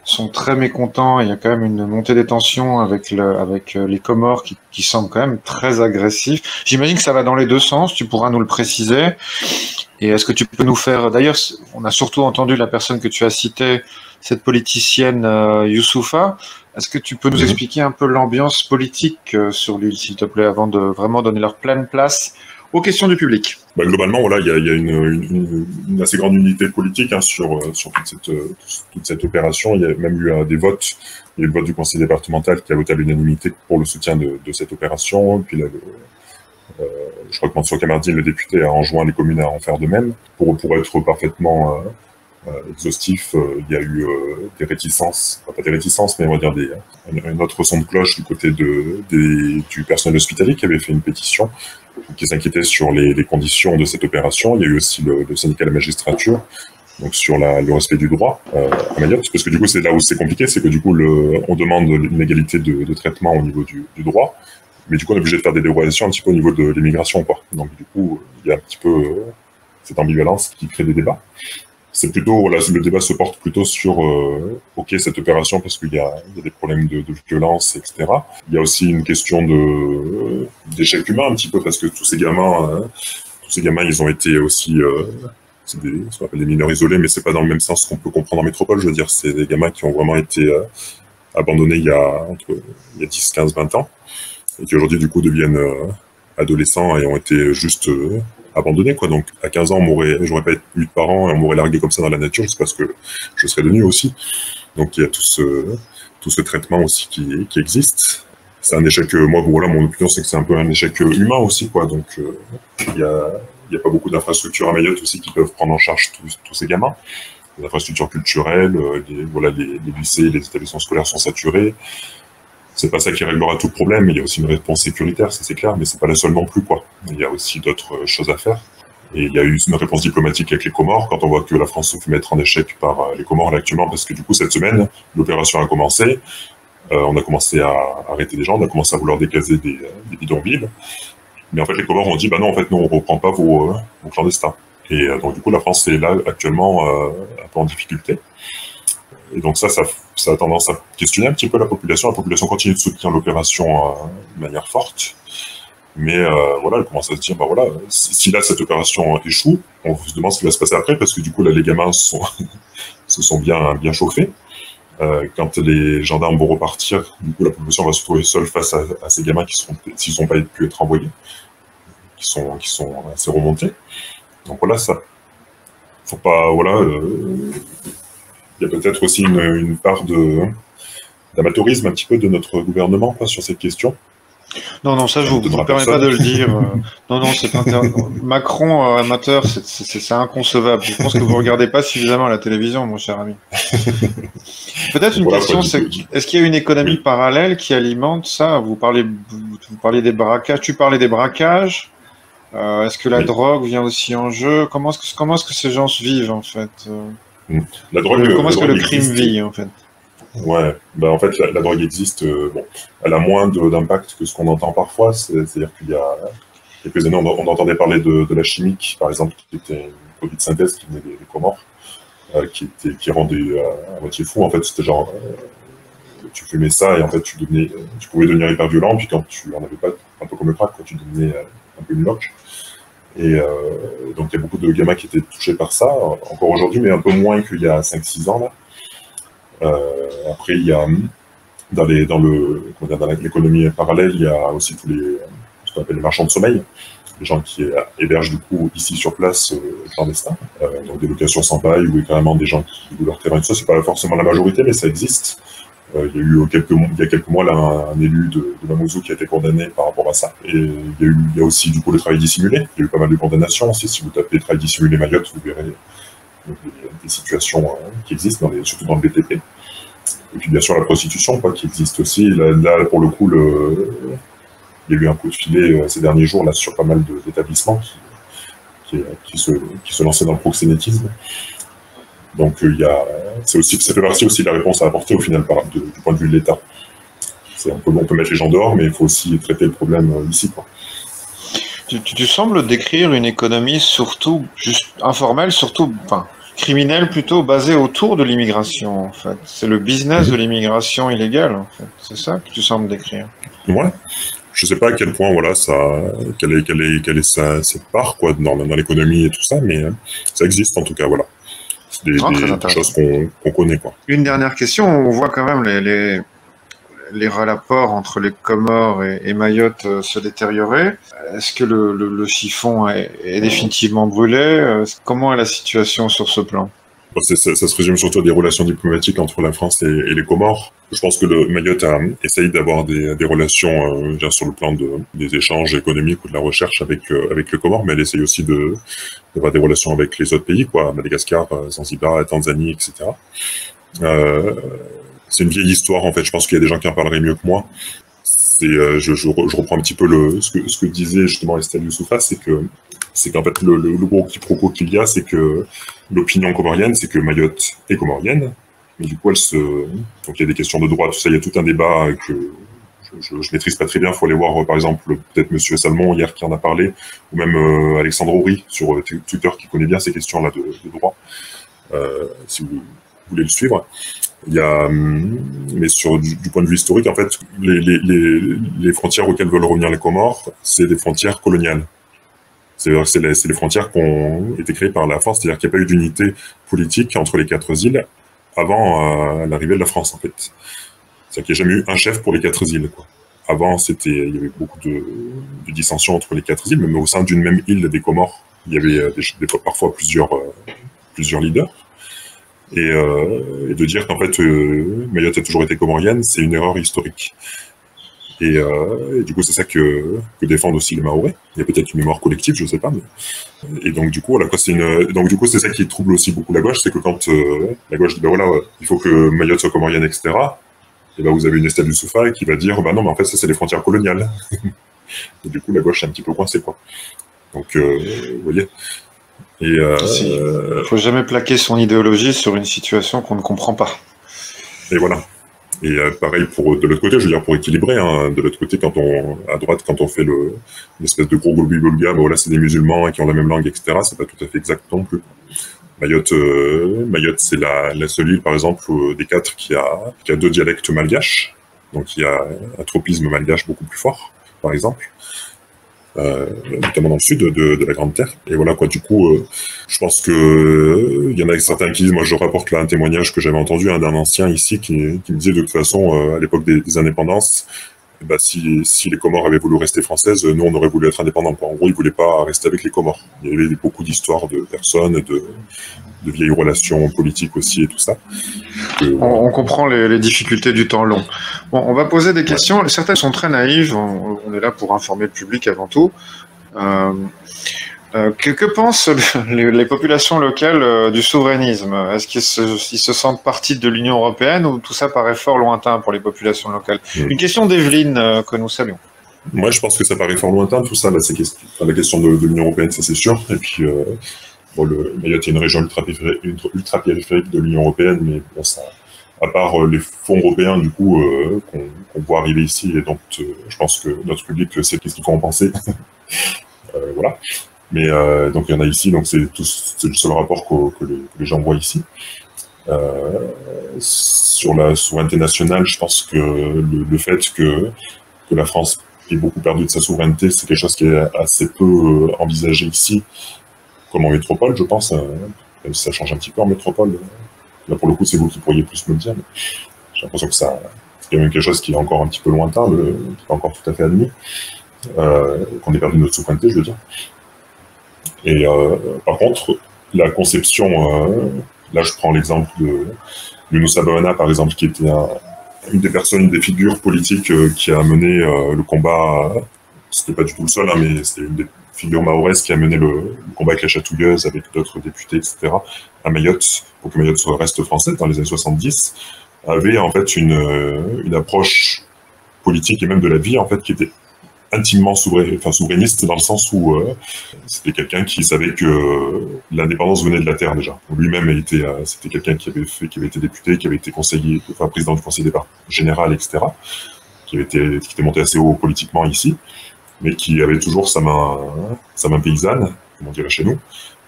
sont très mécontents. Il y a quand même une montée des tensions avec les Comores qui semblent quand même très agressifs. J'imagine que ça va dans les 2 sens. Tu pourras nous le préciser. Et est-ce que tu peux nous faire... D'ailleurs, on a surtout entendu la personne que tu as citée, cette politicienne Youssouffa. Est-ce que tu peux nous expliquer un peu l'ambiance politique sur l'île, s'il te plaît, avant de vraiment donner leur pleine place aux questions du public? Globalement, voilà, il y a une assez grande unité politique sur toute cette opération. Il y a même eu des votes. Il y a eu le vote du conseil départemental qui a voté à l'unanimité pour le soutien de cette opération. Et puis là, je crois que Mansour Kamardine, le député, a enjoint les communes à en faire de même. Pour être parfaitement exhaustif, il y a eu des réticences, enfin, pas des réticences, mais on va dire un autre son de cloche du côté du personnel hospitalier qui avait fait une pétition qui s'inquiétait sur les conditions de cette opération. Il y a eu aussi le syndicat de la magistrature, donc sur le respect du droit à Mayotte, parce que du coup c'est là où c'est compliqué, c'est que du coup on demande une égalité de traitement au niveau du droit, mais du coup on est obligé de faire des dérogations un petit peu au niveau de l'immigration, quoi. Donc du coup il y a un petit peu cette ambivalence qui crée des débats. C'est plutôt, voilà, le débat se porte plutôt sur, cette opération parce qu'il y a des problèmes de violence, etc. Il y a aussi une question d'échec humain un petit peu parce que tous ces gamins, ils ont été aussi, ce qu'on appelle des mineurs isolés, mais c'est pas dans le même sens qu'on peut comprendre en métropole. Je veux dire, c'est des gamins qui ont vraiment été abandonnés il y a 10, 15, 20 ans et qui aujourd'hui, du coup, deviennent adolescents et ont été juste abandonnés, quoi. Donc, à 15 ans, j'aurais pas eu de parents et on m'aurait largué comme ça dans la nature, c'est parce que je serais devenu aussi. Donc, il y a tout ce traitement aussi qui existe. C'est un échec, moi, voilà, mon opinion, c'est que c'est un peu un échec humain aussi, quoi. Donc, il y a pas beaucoup d'infrastructures à Mayotte aussi qui peuvent prendre en charge tous ces gamins. Les infrastructures culturelles, les lycées, les établissements scolaires sont saturés. c'est pas ça qui réglera tout le problème. Il y a aussi une réponse sécuritaire, ça c'est clair, mais c'est pas la seule non plus, quoi. Il y a aussi d'autres choses à faire. Et il y a eu une réponse diplomatique avec les Comores, quand on voit que la France se fait mettre en échec par les Comores là, actuellement, parce que du coup, cette semaine, l'opération a commencé. On a commencé à arrêter des gens, on a commencé à vouloir décaser des bidonvilles. Mais en fait, les Comores ont dit, bah non, en fait, nous, on reprend pas vos clandestins. Et donc, du coup, la France est là, actuellement, un peu en difficulté. Et donc ça a tendance à questionner un petit peu la population. La population continue de soutenir l'opération de manière forte. Mais voilà, elle commence à se dire, bah voilà, si là, cette opération échoue, on se demande ce qui va se passer après, parce que du coup, là, les gamins se sont bien chauffés. Quand les gendarmes vont repartir, du coup, la population va se trouver seule face à ces gamins s'ils n'ont pas pu être envoyés, qui sont assez remontés. Donc voilà, ça, faut pas, voilà, il y a peut-être aussi une part d'amateurisme un petit peu de notre gouvernement sur cette question. Non, ça je vous permets pas de le dire. Non, c'est pas Macron amateur, c'est inconcevable. Je pense que vous regardez pas suffisamment la télévision, mon cher ami. Peut-être une question, c'est est-ce qu'il y a une économie parallèle qui alimente ça? Vous parlez des braquages. Tu parlais des braquages. Est-ce que la drogue vient aussi en jeu? Comment est-ce que ces gens se vivent en fait? La drogue. Comment est-ce que le crime vit en fait? Ouais, bah en fait la drogue existe, bon, elle a moins d'impact que ce qu'on entend parfois, c'est-à-dire qu'il y a quelques années on entendait parler de la chimique, par exemple, qui était un produit de synthèse qui venait des Comores, qui rendait à moitié fou, en fait c'était genre, tu fumais ça et en fait tu pouvais devenir hyper violent, puis quand tu en avais pas, un peu comme le crack, quand tu devenais un peu une loque. Et donc il y a beaucoup de gamins qui étaient touchés par ça, encore aujourd'hui, mais un peu moins qu'il y a 5-6 ans là. Après, il y a dans l'économie parallèle, il y a aussi tous ce qu'on appelle les marchands de sommeil, les gens qui hébergent du coup ici sur place clandestins, donc des locations sans bail ou carrément des gens qui louent leur terrain. Ça, c'est pas forcément la majorité, mais ça existe. Il y a eu il y a quelques mois là, un élu de Mamoudzou qui a été condamné par rapport à ça. Et il y a aussi du coup le travail dissimulé. Il y a eu pas mal de condamnations aussi. Si vous tapez travail dissimulé Mayotte, vous verrez des situations qui existent, surtout dans le BTP. Et puis bien sûr la prostitution qui existe aussi. Là pour le coup, il y a eu un coup de filet ces derniers jours là, sur pas mal d'établissements qui se lançaient dans le proxénétisme. Donc ça fait partie aussi de la réponse à apporter au final du point de vue de l'État. On peut mettre les gens dehors, mais il faut aussi traiter le problème ici, quoi. Tu sembles décrire une économie surtout juste informelle, criminelle plutôt, basée autour de l'immigration en fait. C'est le business de l'immigration illégale en fait. C'est ça que tu sembles décrire. Ouais. Je sais pas à quel point voilà quelle est cette part quoi dans l'économie et tout ça, mais ça existe en tout cas voilà. C'est des choses qu'on connaît quoi. Une dernière question, on voit quand même les rapports entre les Comores et Mayotte se détériorer. Est-ce que le chiffon est définitivement brûlé? Comment est la situation sur ce plan? Ça se résume surtout à des relations diplomatiques entre la France et les Comores. Je pense que Mayotte essaye d'avoir des relations sur le plan des échanges économiques ou de la recherche avec le Comores, mais elle essaye aussi d'avoir des relations avec les autres pays, quoi, Madagascar, Zanzibar, Tanzanie, etc. C'est une vieille histoire en fait. Je pense qu'il y a des gens qui en parleraient mieux que moi. Je reprends un petit peu ce que disait justement Estelle Youssoufa, c'est qu'en fait le gros quiproquo qu'il y a, c'est que l'opinion comorienne, c'est que Mayotte est comorienne, mais du coup donc il y a des questions de droit, tout ça, il y a tout un débat que je maîtrise pas très bien. Il faut aller voir par exemple peut-être Monsieur Salmon hier qui en a parlé, ou même Alexandre Horry sur Twitter qui connaît bien ces questions-là de droit. Si vous voulez le suivre. Mais du point de vue historique, en fait, les frontières auxquelles veulent revenir les Comores, c'est des frontières coloniales. C'est-à-dire que c'est les frontières qui ont été créées par la France, c'est-à-dire qu'il n'y a pas eu d'unité politique entre les 4 îles avant l'arrivée de la France, en fait. C'est-à-dire qu'il n'y a jamais eu un chef pour les 4 îles, quoi. Avant, il y avait beaucoup de dissensions entre les 4 îles, même au sein d'une même île des Comores, il y avait parfois plusieurs leaders. Et de dire qu'en fait Mayotte a toujours été comorienne, c'est une erreur historique. Et du coup, c'est ça que défendent aussi les Mahorais. Il y a peut-être une mémoire collective, je sais pas. Et donc du coup, voilà, c'est ça qui trouble aussi beaucoup la gauche, c'est que quand la gauche dit bah voilà, il faut que Mayotte soit comorienne, etc. et ben vous avez une Estelle Youssoufa qui va dire, bah non, mais en fait, ça, c'est les frontières coloniales. Et du coup, la gauche est un petit peu coincée, quoi. Donc, vous voyez. Et il faut jamais plaquer son idéologie sur une situation qu'on ne comprend pas. Et voilà. Et pareil de l'autre côté, je veux dire, pour équilibrer, hein, de l'autre côté, à droite, quand on fait l'espèce de gros gloubi-boulga, ben voilà, c'est des musulmans qui ont la même langue, etc., c'est pas tout à fait exact non plus. Mayotte, c'est la seule île, par exemple, des 4 qui a 2 dialectes malgaches. Donc il y a un tropisme malgache beaucoup plus fort, par exemple. Notamment dans le sud de la Grande Terre. Et voilà, quoi, du coup, je pense que il y en a certains qui disent, moi je rapporte là un témoignage que j'avais entendu d'un ancien ici qui me disait de toute façon, à l'époque des indépendances, bah, si les Comores avaient voulu rester françaises, nous on aurait voulu être indépendants. En gros, ils voulaient pas rester avec les Comores. Il y avait beaucoup d'histoires de personnes, de vieilles relations politiques aussi et tout ça. On comprend les difficultés du temps long. Bon, on va poser des questions. Certaines sont très naïves. On est là pour informer le public avant tout. Que pensent les populations locales du souverainisme? Est-ce qu'ils se sentent partie de l'Union européenne ou tout ça paraît fort lointain pour les populations locales? Une question d'Evelyne que nous saluons. Moi, je pense que ça paraît fort lointain, tout ça. Là, la question de l'Union européenne, ça c'est sûr. Et puis, Mayotte est une région ultra périphérique de l'Union européenne, mais bon, ça, à part les fonds européens, du coup, qu'on voit arriver ici, et donc je pense que notre public sait qu'est-ce qu'il faut en penser. Voilà. Mais donc il y en a ici, donc c'est le seul rapport que les gens voient ici. Sur la souveraineté nationale, je pense que le fait que la France ait beaucoup perdu de sa souveraineté, c'est quelque chose qui est assez peu envisagé ici, comme en métropole, je pense, même si ça change un petit peu en métropole. Là, pour le coup, c'est vous qui pourriez plus me le dire, mais j'ai l'impression que c'est quand même quelque chose qui est encore un petit peu lointain, qui n'est pas encore tout à fait admis, qu'on ait perdu notre souveraineté, je veux dire. Et par contre, la conception, là je prends l'exemple de Younoussa Bawana, par exemple, qui était une des figures politiques qui a mené le combat, c'était pas du tout le seul, hein, mais c'était une des figures mahoraises qui a mené le combat avec les chatouilleuses, avec d'autres députés, etc., à Mayotte, pour que Mayotte reste française dans les années 70, avait en fait une approche politique et même de la vie, en fait, qui était intimement souverainiste, dans le sens où c'était quelqu'un qui savait que l'indépendance venait de la terre déjà. Lui-même c'était quelqu'un qui avait été député, qui avait été président du conseil général, etc., qui était monté assez haut politiquement ici, mais qui avait toujours sa main paysanne, comme on dirait chez nous,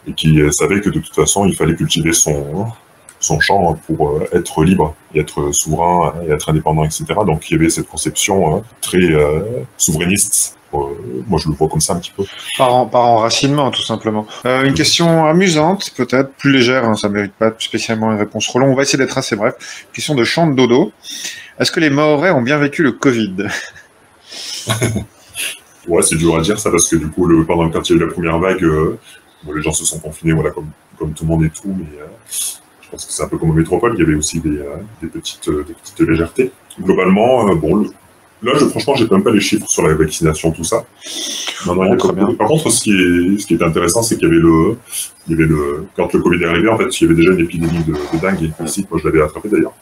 et qui savait que de toute façon il fallait cultiver son champ pour être libre, et être souverain, et être indépendant, etc. Donc il y avait cette conception très souverainiste. Moi je le vois comme ça un petit peu. Par enracinement, tout simplement. Une question amusante, peut-être, plus légère, hein, ça ne mérite pas spécialement une réponse trop longue. On va essayer d'être assez bref. Question de Chant de Dodo. Est-ce que les Mahorais ont bien vécu le Covid? Ouais, c'est dur à dire ça, parce que du coup, quand il y a eu la première vague, les gens se sont confinés, voilà, comme tout le monde et tout, mais je pense que c'est un peu comme en métropole, il y avait aussi des petites légèretés. Globalement, là, franchement, j'ai même pas les chiffres sur la vaccination, tout ça. Non, par contre, ce qui est intéressant, c'est qu'il y avait quand le Covid est arrivé, en fait, il y avait déjà une épidémie de dengue ici. Moi, je l'avais attrapé d'ailleurs.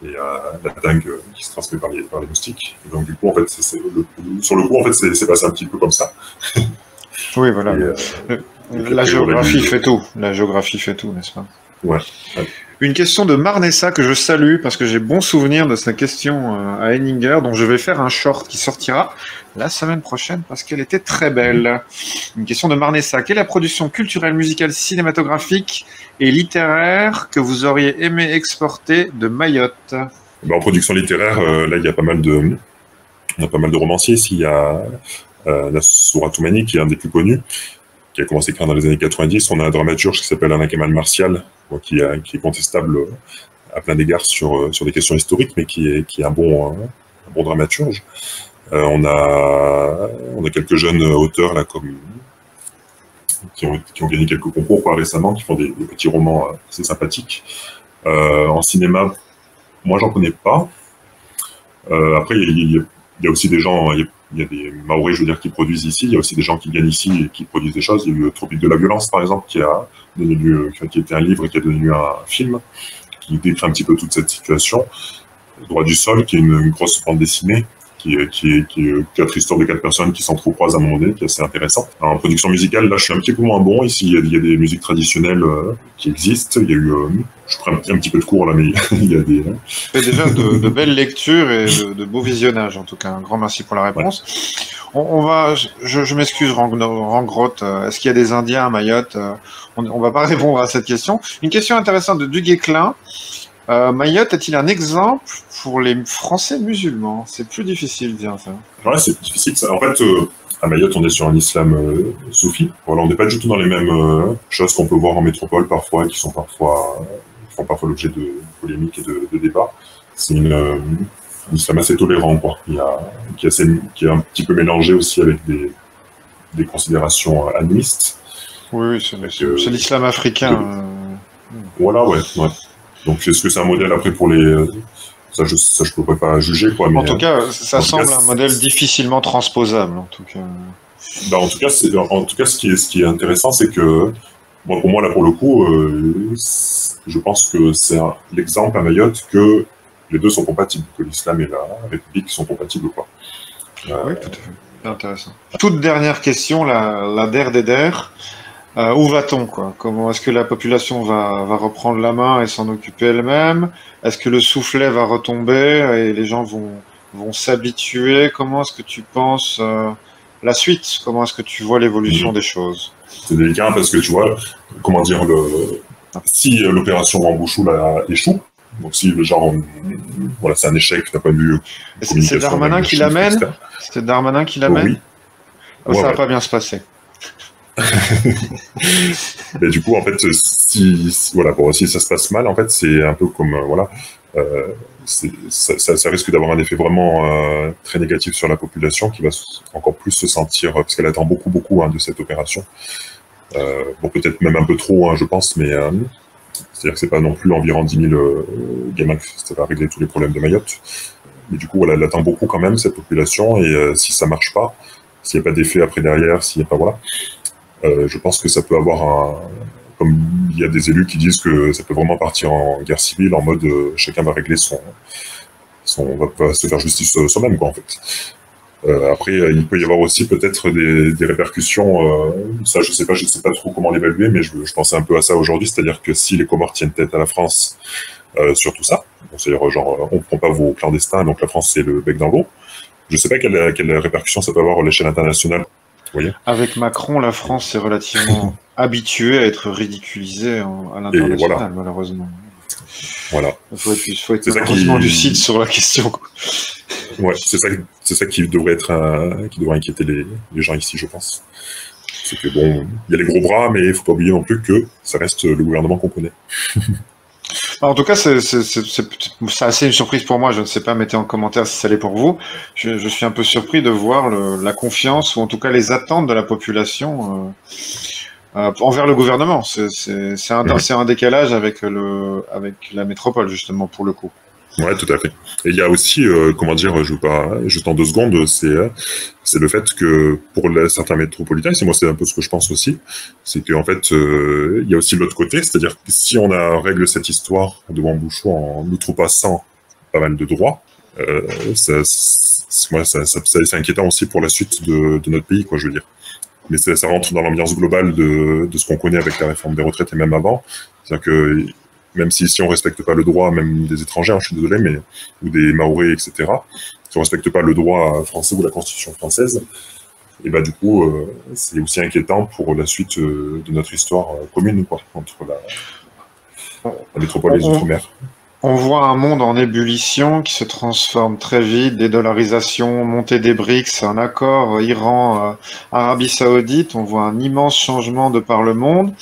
Et la dengue qui se transmet par les moustiques. Et donc, du coup, en fait, sur le coup, en fait, c'est passé un petit peu comme ça. Oui, voilà. La géographie fait tout. La géographie fait tout, n'est-ce pas? Ouais. Une question de Marnessa que je salue parce que j'ai bon souvenir de sa question à Henninger, dont je vais faire un short qui sortira la semaine prochaine parce qu'elle était très belle. Une question de Marnessa. Quelle est la production culturelle, musicale, cinématographique et littéraire que vous auriez aimé exporter de Mayotte? En production littéraire, là, il y a pas mal de romanciers ici. Il y a Nassoura Toumani, qui est un des plus connus, qui a commencé à écrire dans les années 90. On a un dramaturge qui s'appelle Alain Kemal Martial, qui est contestable à plein d'égards sur des questions historiques, mais qui est un bon dramaturge. On a quelques jeunes auteurs là, qui ont gagné quelques concours récemment, qui font des petits romans assez sympathiques. En cinéma, moi j'en connais pas. Après, il y a aussi des gens, il y a des Mahorais, je veux dire, qui produisent ici. Il y a aussi des gens qui viennent ici et qui produisent des choses. Il y a eu Tropique de la violence, par exemple, qui était un livre et qui a donné lieu à un film, qui décrit un petit peu toute cette situation. Droit du sol, qui est une grosse bande dessinée, qui est 4 histoires de 4 personnes qui s'entrecroisent à un moment donné, qui est assez intéressant. Alors, en production musicale, là, je suis un petit peu moins bon. Ici, il y a des musiques traditionnelles qui existent. Il y a eu, je prends un petit peu de cours là, mais il y a des. C'est déjà de belles lectures et de beaux visionnages, en tout cas. Un grand merci pour la réponse. On va, je m'excuse, Rangrotte. Est-ce qu'il y a des Indiens à Mayotte? On va pas répondre à cette question. Une question intéressante de Duguay-Klein. Mayotte est-il un exemple pour les Français musulmans? C'est plus difficile, bien ça. Ouais, c'est difficile. Ça. En fait, à Mayotte, on est sur un islam soufi. Voilà, on n'est pas du tout dans les mêmes choses qu'on peut voir en métropole parfois, qui font parfois l'objet de polémiques et de débats. C'est un islam assez tolérant, quoi. Qui est un petit peu mélangé aussi avec des considérations animistes. Oui, c'est l'islam africain. Voilà, ouais. Donc, est-ce que c'est un modèle après pour les... Ça, je pourrais pas juger, quoi. Mais, en tout cas, ça semble un modèle difficilement transposable, en tout cas. Bah, en tout cas, ce qui est intéressant, c'est que, pour moi, là, pour le coup, je pense que c'est l'exemple à Mayotte que les deux sont compatibles, que l'islam et la République sont compatibles, quoi. Oui, tout à fait. C'est intéressant. Toute dernière question, la der des der. Où va-t-on, quoi? Comment est-ce que la population va reprendre la main et s'en occuper elle-même? Est-ce que le soufflet va retomber et les gens vont s'habituer? Comment est-ce que tu penses la suite? Comment est-ce que tu vois l'évolution des choses? C'est délicat parce que tu vois, comment dire, si l'opération Wambushu échoue, donc si le genre, voilà, c'est un échec d'un point de vue. C'est Darmanin qui l'amène? C'est Darmanin qui l'amène? Oui. Ça va pas bien se passer. Mais du coup, en fait, si ça se passe mal, en fait, c'est un peu comme ça risque d'avoir un effet vraiment très négatif sur la population qui va encore plus se sentir, parce qu'elle attend beaucoup de cette opération. Peut-être même un peu trop, je pense, mais c'est-à-dire que c'est pas non plus environ 10 000 gamins que ça va régler tous les problèmes de Mayotte. Mais du coup, voilà, elle attend beaucoup quand même, cette population, et si ça marche pas, s'il n'y a pas d'effet après derrière, s'il n'y a pas, voilà. Je pense que ça peut avoir comme il y a des élus qui disent que ça peut vraiment partir en guerre civile, en mode chacun va régler va se faire justice soi-même, quoi, en fait. Après, il peut y avoir aussi peut-être des répercussions, ça je sais pas trop comment l'évaluer, mais je pensais un peu à ça aujourd'hui, c'est-à-dire que si les Comores tiennent tête à la France sur tout ça, c'est-à-dire genre on prend pas vos clandestins, donc la France c'est le bec dans l'eau, je sais pas quelle répercussion ça peut avoir à l'échelle internationale. Avec Macron, la France est relativement habituée à être ridiculisée à l'international, voilà. Malheureusement. Voilà. Il faut être malheureusement lucide sur la question. Ouais, c'est ça qui devrait inquiéter les gens ici, je pense. C'est que bon, il y a les gros bras, mais il faut pas oublier non plus que ça reste le gouvernement qu'on connaît. En tout cas, c'est assez une surprise pour moi. Je ne sais pas, mettez en commentaire si ça l'est pour vous. Je suis un peu surpris de voir la confiance, ou en tout cas les attentes de la population envers le gouvernement. C'est un décalage avec la métropole, justement, pour le coup. Ouais, tout à fait. Et il y a aussi, comment dire, je veux pas, juste en 2 secondes, c'est le fait que pour certains métropolitains, c'est un peu ce que je pense aussi, c'est qu'en fait, il y a aussi l'autre côté, c'est-à-dire que si on règle cette histoire de Wambushu en outrepassant pas mal de droits, c'est inquiétant aussi pour la suite de notre pays, quoi, je veux dire. Mais ça rentre dans l'ambiance globale de ce qu'on connaît avec la réforme des retraites et même avant, c'est-à-dire que même si on respecte pas le droit, même des étrangers, je suis désolé, ou des Maoris, etc., si on respecte pas le droit français ou la Constitution française, et du coup, c'est aussi inquiétant pour la suite de notre histoire commune, quoi, entre la métropole et les Outre-mer. On voit un monde en ébullition qui se transforme très vite, dédollarisation, montée des BRICS, un accord Iran-Arabie Saoudite, on voit un immense changement de par le monde.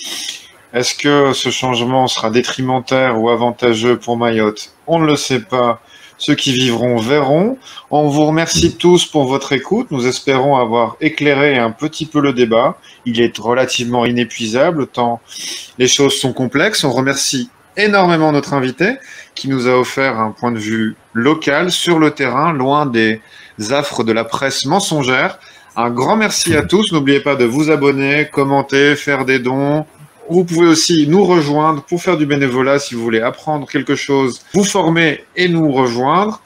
Est-ce que ce changement sera détrimentaire ou avantageux pour Mayotte? On ne le sait pas. Ceux qui vivront verront. On vous remercie tous pour votre écoute. Nous espérons avoir éclairé un petit peu le débat. Il est relativement inépuisable tant les choses sont complexes. On remercie énormément notre invité qui nous a offert un point de vue local sur le terrain, loin des affres de la presse mensongère. Un grand merci à tous. N'oubliez pas de vous abonner, commenter, faire des dons. Vous pouvez aussi nous rejoindre pour faire du bénévolat si vous voulez apprendre quelque chose, vous former et nous rejoindre.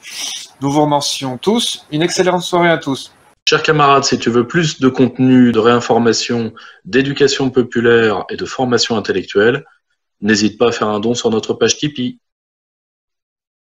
Nous vous remercions tous. Une excellente soirée à tous. Chers camarades, si tu veux plus de contenu, de réinformation, d'éducation populaire et de formation intellectuelle, n'hésite pas à faire un don sur notre page Tipeee.